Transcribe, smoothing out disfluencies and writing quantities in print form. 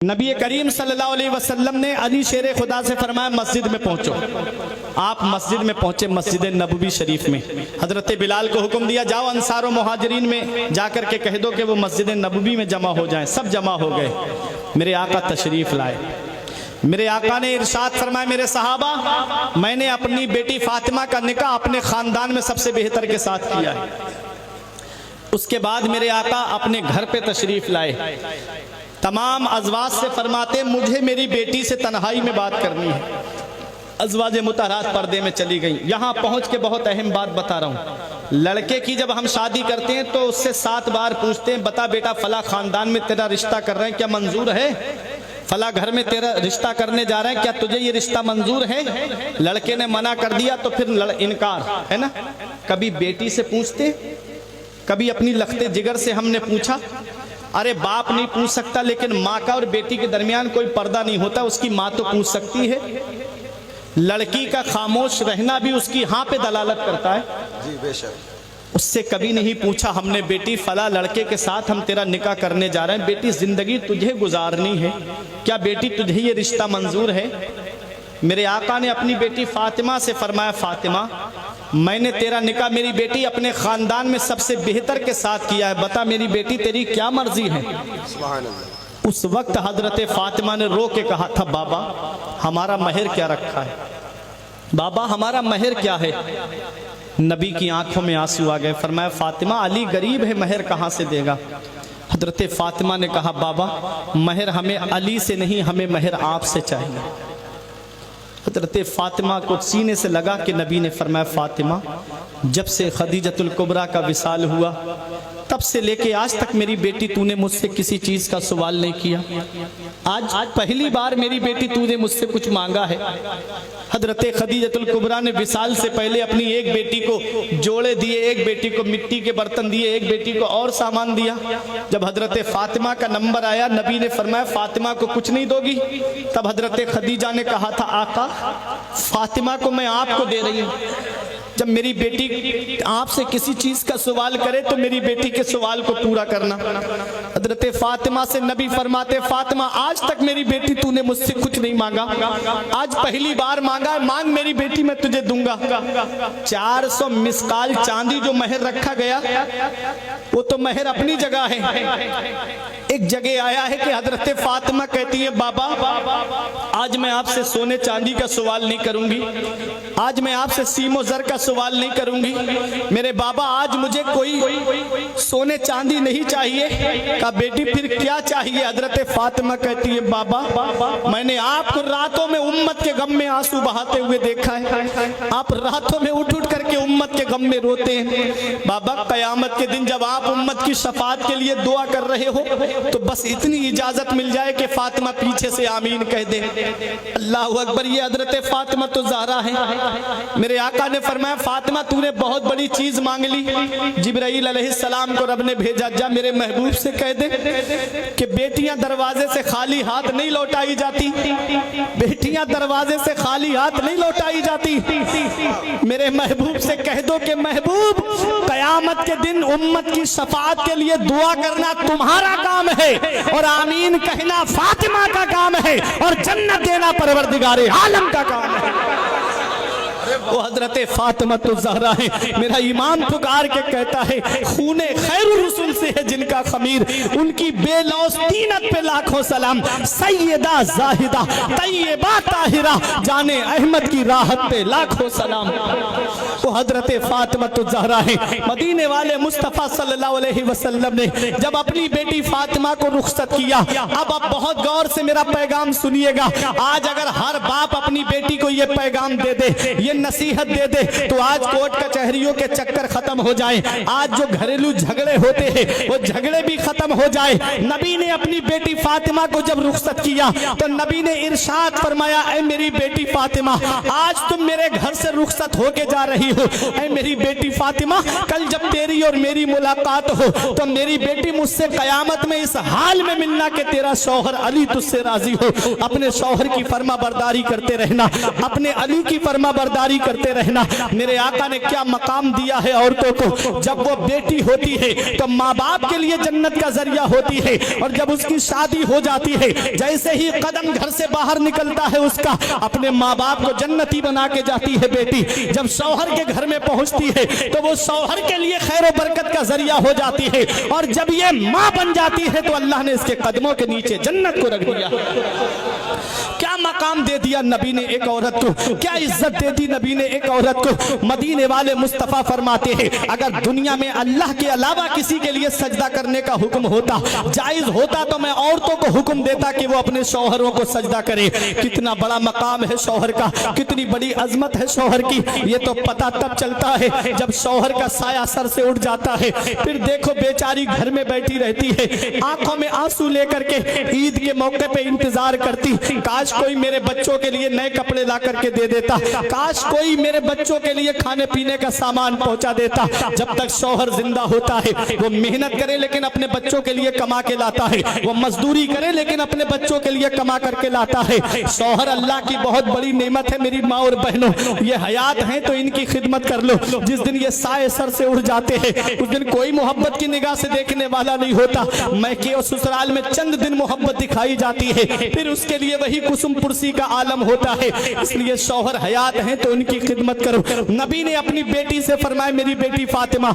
नबी करीम सल्लल्लाहु अलैहि वसल्लम ने अली शेर खुदा से फरमाया मस्जिद में पहुंचो। आप मस्जिद में पहुंचे, मस्जिद नबवी शरीफ में। हजरत बिलाल को हुक्म दिया, जाओ अंसार और मुहाजिरीन में जाकर के कह दो कि वो मस्जिद नबवी में जमा हो जाएं। सब जमा हो गए। मेरे आका तशरीफ लाए। मेरे आका ने इरशाद फरमाया, मेरे सहाबा, मैंने अपनी बेटी फातिमा का निकाह अपने खानदान में सबसे बेहतर के साथ किया है। उसके बाद मेरे आका अपने घर पे तशरीफ लाए। तमाम अज़वाज से फरमाते, मुझे मेरी बेटी से तन्हाई में बात करनी है। अज़वाज मुतहरात पर्दे में चली गई। यहाँ पहुँच के बहुत अहम बात बता रहा हूँ। लड़के की जब हम शादी करते हैं तो उससे 7 बार पूछते हैं, बता बेटा फला खानदान में तेरा रिश्ता कर रहे हैं, क्या मंजूर है? फला घर में तेरा रिश्ता करने जा रहे हैं, क्या तुझे ये रिश्ता मंजूर है? लड़के ने मना कर दिया तो फिर इनकार है ना। कभी बेटी से पूछते, कभी अपनी लखते जिगर से हमने पूछा। अरे बाप नहीं पूछ सकता, लेकिन माँ का और बेटी के दरमियान कोई पर्दा नहीं होता, उसकी माँ तो पूछ सकती है। लड़की का खामोश रहना भी उसकी हाँ पे दलालत करता है। जी बेशक। उससे कभी नहीं पूछा हमने, बेटी फला लड़के के साथ हम तेरा निकाह करने जा रहे हैं, बेटी जिंदगी तुझे गुजारनी है, क्या बेटी तुझे ये रिश्ता मंजूर है? मेरे आका ने अपनी बेटी फातिमा से फरमाया, फातिमा मैंने तेरा निकाह मेरी बेटी अपने खानदान में सबसे बेहतर के साथ किया है, बता मेरी बेटी तेरी क्या मर्जी है? सुभान अल्लाह। उस वक्त हजरत फातिमा ने रो के कहा था, बाबा हमारा महर क्या रखा है? बाबा हमारा महर क्या है? नबी की आंखों में आंसू आ गए। फरमाया, फातिमा अली गरीब है, महर कहाँ से देगा? हजरत फातिमा ने कहा, बाबा महर हमें अली से नहीं, हमें महर आपसे चाहिए। हजरत फातिमा को सीने से लगा कि नबी ने फरमाया, फातिमा जब से खदीजतुल कुबरा का विसाल हुआ तब से लेके आज तक मेरी बेटी तूने मुझसे किसी चीज का सवाल नहीं किया। आज पहली बार मेरी बेटी तूने मुझसे कुछ मांगा है। हजरत खदीजतुल कुबरा ने विसाल से पहले अपनी एक बेटी को जोड़े दिए, एक बेटी को मिट्टी के बर्तन दिए, एक बेटी को और सामान दिया। जब हजरत फातिमा का नंबर आया, नबी ने फरमाया, फातिमा को कुछ नहीं दोगी? तब हजरत खदीजा ने कहा था, आका फातिमा को मैं आपको दे रही हूँ। जब मेरी बेटी आपसे किसी चीज का सवाल करे तो मेरी बेटी के सवाल को पूरा करना। हजरत फातिमा से नबी फरमाते, फातिमा आज तक मेरी बेटी तूने मुझसे कुछ नहीं मांगा, आज पहली बार मांगा है, मांग मेरी बेटी मैं तुझे दूंगा। 400 मिसकाल चांदी जो महर रखा गया वो तो महर अपनी जगह है। एक जगह आया है कि हजरत फातिमा कहती है, बाबा आज मैं आपसे सोने चांदी का सवाल नहीं करूंगी, आज मैं आपसे सीमो जर का सवाल नहीं करूंगी। मेरे बाबा आज मुझे कोई सोने चांदी नहीं चाहिए। कहा बेटी फिर क्या चाहिए? हजरत फातिमा कहती है, बाबा मैंने आपको रातों में उम्मत के गम में आंसू बहाते हुए देखा है, आप रातों में उठ उठ करके उम्मत के गम में रोते हैं। बाबा कयामत के दिन जब आप उम्मत की शफाअत के लिए दुआ कर रहे हो तो बस इतनी इजाजत मिल जाए कि फातिमा पीछे से आमीन कह दे। अल्लाहु अकबर। ये हजरत फातिमा तो ज़हरा है। मेरे आका ने फरमाया, फातिमा तूने बहुत बड़ी चीज मांग ली। जिब्राइल अलैहिस्सलाम को रब ने भेजा, जा मेरे महबूब से कह दे कि बेटियां दरवाजे से खाली हाथ नहीं लौटाई जाती, बेटियां दरवाजे से खाली हाथ नहीं लौटाई जाती। मेरे महबूब से कह दो कि महबूब कयामत के दिन उम्मत की शफाअत के लिए दुआ करना तुम्हारा काम है और आमीन कहना फातिमा का काम है और जन्नत देना परवरदिगारे आलम का काम है। वो हजरत फातिमा तो ज़हरा है। मेरा ईमान पुकार के कहता है, खूने खैरुर रसूल से है जिनका खमीर, उनकी बेलौस तीनत पे लाखों सलाम। सैयदा जाहिदा तैयबा ताहिरा जाने अहमद की राहत पे लाखों सलाम। वो हजरत फातिमा तो ज़हरा है। मदीने वाले मुस्तफ़ा सल्लल्लाहु अलैहि वसल्लम ने जब अपनी बेटी फातिमा को रुखसत किया, अब आप बहुत गौर से मेरा पैगाम सुनिएगा। आज अगर हर बाप अपनी बेटी को ये पैगाम दे दे, ये नसीहत दे दे, तो आज कोर्ट कचहरियों के चक्कर खत्म हो जाए, आज जो घरेलू झगड़े होते हैं वो झगड़े भी खत्म हो जाए। नबी ने अपनी बेटी फातिमा को जब रुखसत किया तो नबी ने इरशाद फरमाया, ऐ मेरी बेटी फातिमा आज तुम मेरे घर से रुखसत होके जा रही हो। ऐ मेरी बेटी फातिमा कल जब तेरी और मेरी मुलाकात हो तो मेरी बेटी मुझसे कयामत में इस हाल में मिलना कि तेरा शौहर अली तुझसे राजी हो। अपने शौहर की फर्मा बरदारी करते रहना, अपने अली की फर्मा बरदारी खरीदारी करते रहना। मेरे आका ने क्या मकाम दिया है औरतों को, जब वो बेटी होती है तो माँ बाप के लिए जन्नत का जरिया होती है, और जब उसकी शादी हो जाती है, जैसे ही कदम घर से बाहर निकलता है उसका, अपने माँ बाप को जन्नती बना के जाती है बेटी। जब शौहर के घर में पहुंचती है तो वो शौहर के लिए खैर और बरकत का जरिया हो जाती है, और जब ये माँ बन जाती है तो अल्लाह ने इसके कदमों के नीचे जन्नत को रख दिया। क्या मकाम दे दिया नबी ने एक औरत को, क्या इज्जत दे दी नबी ने एक औरत को। मदीने वाले मुस्तफा फरमाते हैं, अगर दुनिया में अल्लाह के अलावा किसी के लिए सजदा करने का हुक्म होता, जायज होता, तो मैं औरतों को हुक्म देता कि वो अपने शौहरों को सजदा करे। कितना बड़ा मकाम है शौहर का, कितनी बड़ी अजमत है शौहर की, ये तो पता तब चलता है जब शौहर का साया सर से उठ जाता है। फिर देखो बेचारी घर में बैठी रहती है, आंखों में आंसू लेकर के ईद के मौके पे इंतजार करती, काश कोई मेरे बच्चों के लिए नए कपड़े ला करके दे देता, काश कोई मेरे बच्चों के लिए खाने पीने का सामान पहुंचा देता। जब तक शौहर जिंदा होता है वो मेहनत करे लेकिन अपने बच्चों के लिए कमा के लाता है, वो मजदूरी करे लेकिन अपने बच्चों के लिए कमा करके लाता है। शौहर अल्लाह की बहुत बड़ी नेमत है मेरी माँ और बहनों, ये हयात हैं तो इनकी खिदमत कर लो। जिस दिन ये साए सर से उड़ जाते हैं उस दिन कोई मोहब्बत की निगाह से देखने वाला नहीं होता। मैके और ससुराल में चंद दिन मोहब्बत दिखाई जाती है, फिर उसके लिए वही कुसुम पुरसी का आलम होता है। इसलिए शौहर हयात हैं तो उनकी खिदमत करो। नबी ने अपनी बेटी से फरमाया, मेरी बेटी फातिमा